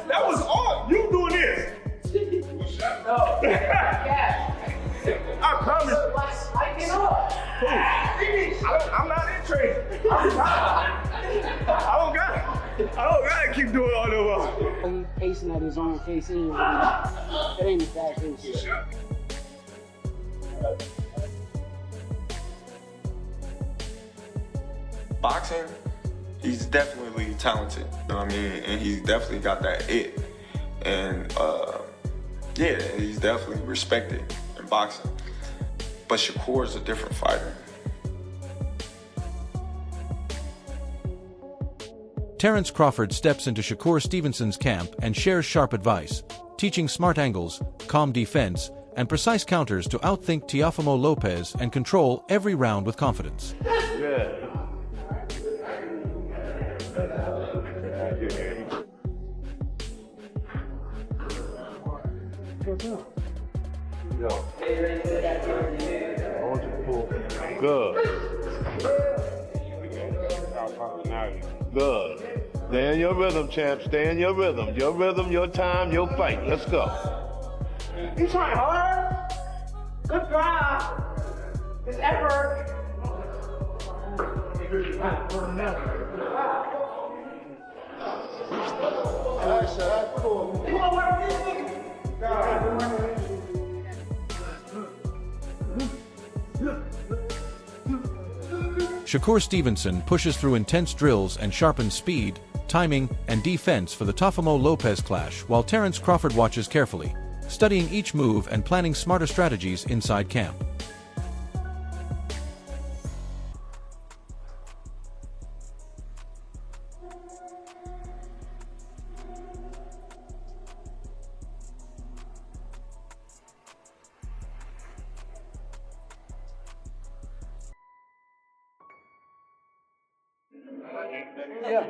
That was all you doing this. No. Yeah. I promise. I'm not in training. I don't gotta keep doing all the while. He's pacing at his own pace anyway. That ain't a bad pace. Boxing, he's definitely talented, you know what I mean? And he's definitely got that it. And yeah, he's definitely respected in boxing. But Shakur is a different fighter. Terence Crawford steps into Shakur Stevenson's camp and shares sharp advice, teaching smart angles, calm defense, and precise counters to outthink Teofimo Lopez and control every round with confidence. Yeah. Yo. Hold your pull. Good. Good. Stay in your rhythm, champ. Stay in your rhythm. Your rhythm, your time, your fight. Let's go. You trying hard? Good drive. It's effort. That's cool. You want to work with this nigga? Shakur Stevenson pushes through intense drills and sharpens speed, timing, and defense for the Teofimo Lopez clash, while Terence Crawford watches carefully, studying each move and planning smarter strategies inside camp. Yeah,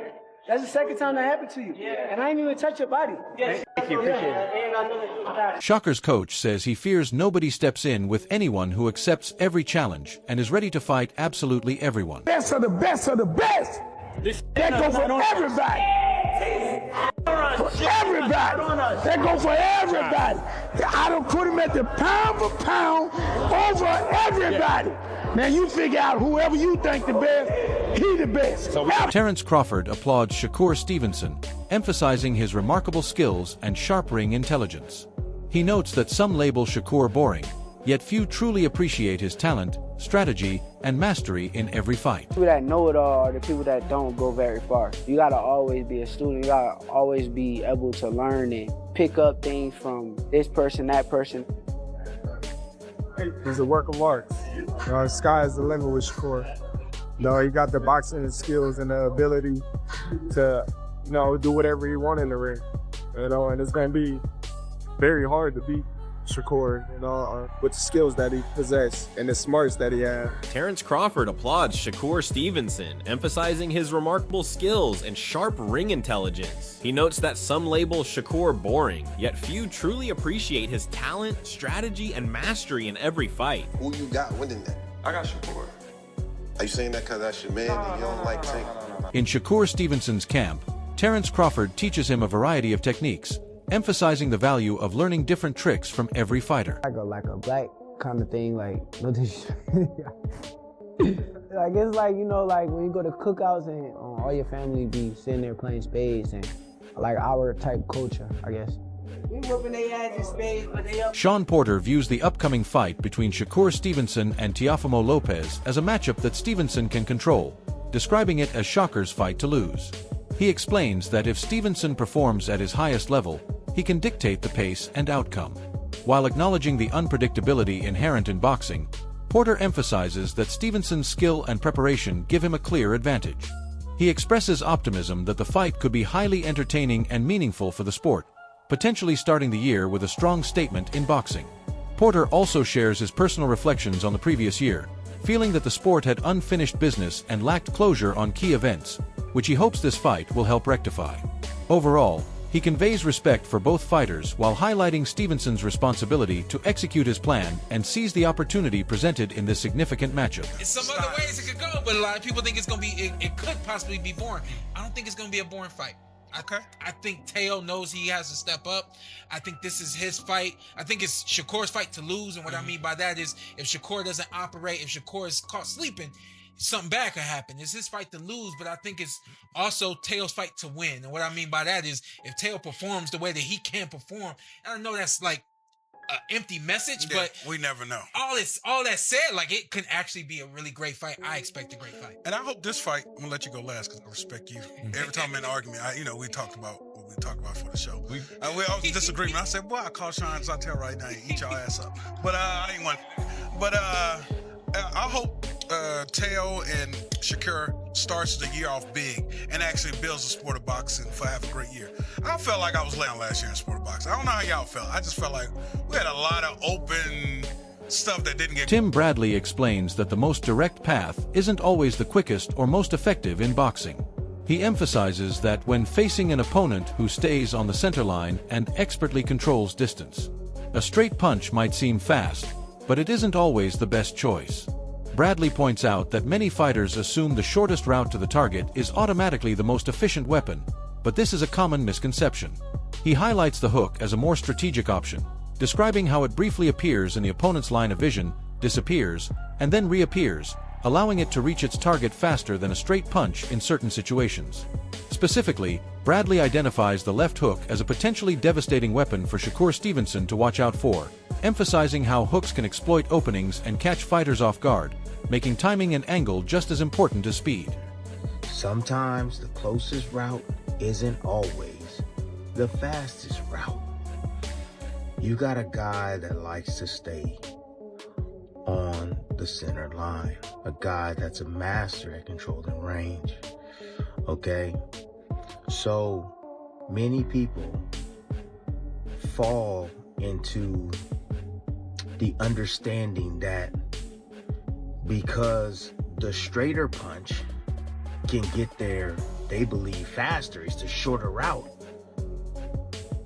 that's the second time that happened to you. Yeah. And I didn't even touch your body. Yeah. Thank you, appreciate it. Shakur's coach says he fears nobody steps in with anyone who accepts every challenge and is ready to fight absolutely everyone. Best of the best of the best. That go for everybody. For everybody. That go for everybody. I don't put him at the pound for pound over everybody. Now you figure out whoever you think the best, he the best. Terence Crawford applauds Shakur Stevenson, emphasizing his remarkable skills and sharp ring intelligence. He notes that some label Shakur boring, yet few truly appreciate his talent, strategy, and mastery in every fight. People that know it all are the people that don't go very far. You gotta always be a student. You gotta always be able to learn and pick up things from this person, that person. He's a work of art. The sky is the limit with Shakur. He got the boxing skills and the ability to, do whatever he wants in the ring. And it's going to be very hard to beat Shakur, with the skills that he possesses and the smarts that he has. Terence Crawford applauds Shakur Stevenson, emphasizing his remarkable skills and sharp ring intelligence. He notes that some label Shakur boring, yet few truly appreciate his talent, strategy, and mastery in every fight. Who you got winning that? I got Shakur. Are you saying that because that's your man and you don't like taking? In Shakur Stevenson's camp, Terence Crawford teaches him a variety of techniques, emphasizing the value of learning different tricks from every fighter. Like a black kind of thing, like no disrespect. Like it's like, like when you go to cookouts and all your family be sitting there playing spades and like our type culture, I guess. We whooping their ass in spades, but they up. Sean Porter views the upcoming fight between Shakur Stevenson and Teofimo Lopez as a matchup that Stevenson can control, describing it as Shakur's fight to lose. He explains that if Stevenson performs at his highest level, he can dictate the pace and outcome. While acknowledging the unpredictability inherent in boxing, Porter emphasizes that Stevenson's skill and preparation give him a clear advantage. He expresses optimism that the fight could be highly entertaining and meaningful for the sport, potentially starting the year with a strong statement in boxing. Porter also shares his personal reflections on the previous year, feeling that the sport had unfinished business and lacked closure on key events, which he hopes this fight will help rectify. Overall, he conveys respect for both fighters while highlighting Stevenson's responsibility to execute his plan and seize the opportunity presented in this significant matchup. It's some other ways it could go, but a lot of people think it's going to be, it could possibly be boring. I don't think it's going to be a boring fight. I think Teo knows he has to step up. I think this is his fight. I think it's Shakur's fight to lose, and what I mean by that is if Shakur doesn't operate, if Shakur is caught sleeping, something bad could happen. It's his fight to lose, but I think it's also Teo's fight to win. And what I mean by that is if Teo performs the way that he can perform, and I know that's like an empty message, yeah, but we never know. All that said, like it could actually be a really great fight. I expect a great fight. And I hope this fight, I'm gonna let you go last because I respect you. Every time I'm in an argument, we talked about what we talked about for the show. We all disagreement. I said, well, I call Sean Zartel right now and eat your ass up. But I ain't want. But I hope Teo and Shakur starts the year off big and actually builds the sport of boxing for have a great year. I felt like I was laying last year in sport of boxing. I don't know how y'all felt. I just felt like we had a lot of open stuff that didn't get... Tim Bradley explains that the most direct path isn't always the quickest or most effective in boxing. He emphasizes that when facing an opponent who stays on the center line and expertly controls distance, a straight punch might seem fast, but it isn't always the best choice. Bradley points out that many fighters assume the shortest route to the target is automatically the most efficient weapon, but this is a common misconception. He highlights the hook as a more strategic option, describing how it briefly appears in the opponent's line of vision, disappears, and then reappears, allowing it to reach its target faster than a straight punch in certain situations. Specifically, Bradley identifies the left hook as a potentially devastating weapon for Shakur Stevenson to watch out for, emphasizing how hooks can exploit openings and catch fighters off guard, making timing and angle just as important as speed. Sometimes the closest route isn't always the fastest route. You got a guy that likes to stay on the center line, a guy that's a master at controlling range. Okay? So many people fall into the understanding that because the straighter punch can get there, they believe faster, it's the shorter route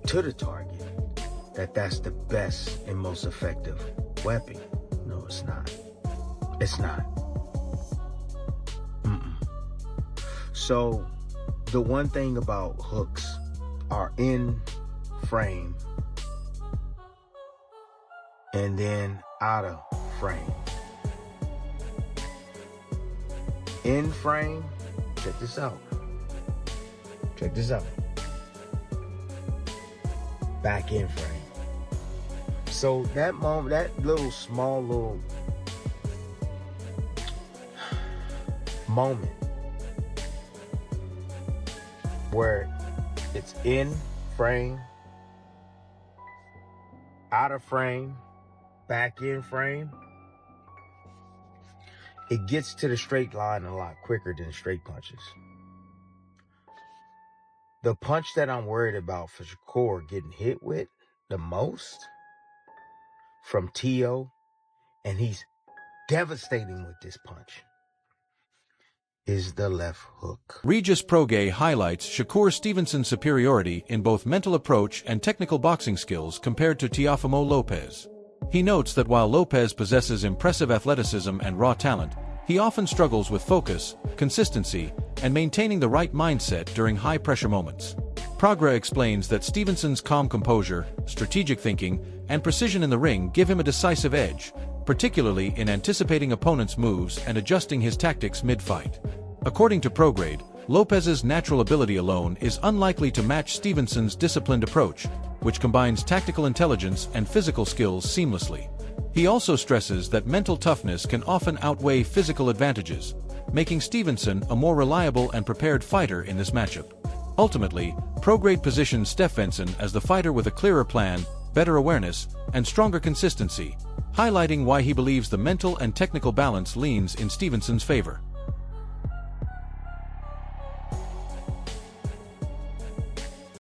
to the target, that's the best and most effective weapon. No, it's not. It's not. So the one thing about hooks are in frame and then out of frame. In frame, check this out. Check this out. Back in frame. So that moment, that little small moment where it's in frame, out of frame, back in frame, it gets to the straight line a lot quicker than straight punches. The punch that I'm worried about for Shakur getting hit with the most from Teo, and he's devastating with this punch, is the left hook. Regis Prograis highlights Shakur Stevenson's superiority in both mental approach and technical boxing skills compared to Teofimo Lopez. He notes that while Lopez possesses impressive athleticism and raw talent, he often struggles with focus, consistency, and maintaining the right mindset during high-pressure moments. Prograis explains that Stevenson's calm composure, strategic thinking, and precision in the ring give him a decisive edge, particularly in anticipating opponents' moves and adjusting his tactics mid-fight. According to Prograis, Lopez's natural ability alone is unlikely to match Stevenson's disciplined approach, which combines tactical intelligence and physical skills seamlessly. He also stresses that mental toughness can often outweigh physical advantages, making Stevenson a more reliable and prepared fighter in this matchup. Ultimately, ProGrade positions Stevenson as the fighter with a clearer plan, better awareness, and stronger consistency, highlighting why he believes the mental and technical balance leans in Stevenson's favor.